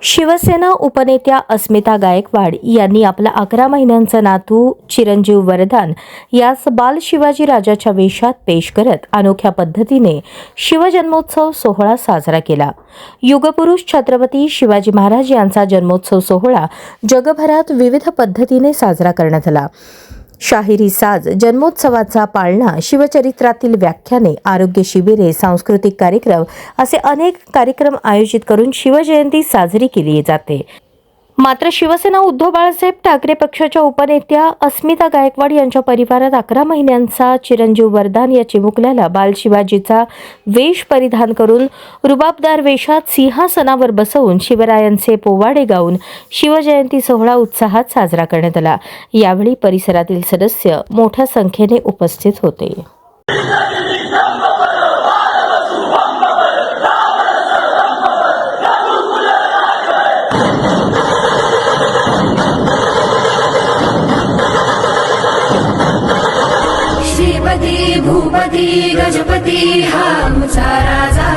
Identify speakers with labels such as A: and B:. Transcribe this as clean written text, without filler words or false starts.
A: शिवसेना उपनेत्या अस्मिता गायकवाड यांनी आपला 11 महिन्यांचा नातू चिरंजीव वरदान यास बाल शिवाजी राजाच्या वेशात पेश करत अनोख्या पद्धतीने शिवजन्मोत्सव सोहळा साजरा केला। युगपुरुष छत्रपती शिवाजी महाराज यांचा जन्मोत्सव सोहळा जगभरात विविध पद्धतीने साजरा करण्यात आला। शाहिरी साज, जन्मोत्सवाचा पाळणा, शिवचरित्रातील व्याख्याने, आरोग्य शिबिरे, सांस्कृतिक कार्यक्रम असे अनेक कार्यक्रम आयोजित करून शिवजयंती साजरी केली जाते। मात्र शिवसेना उद्धव बाळासाहेब ठाकरे पक्षाच्या उपनेत्या अस्मिता गायकवाड यांच्या परिवारात 11 महिन्यांचा चिरंजीव वरदान या चिमुकल्याला बाल शिवाजीचा वेश परिधान करून रुबाबदार वेशात सिंहासनावर बसवून शिवरायांचे पोवाडे गाऊन शिवजयंती सोहळा उत्साहात साजरा करण्यात आला। यावेळी परिसरातील सदस्य मोठ्या संख्येने उपस्थित होते।
B: श्रीपती भूपती गजपती हा आमचा राजा।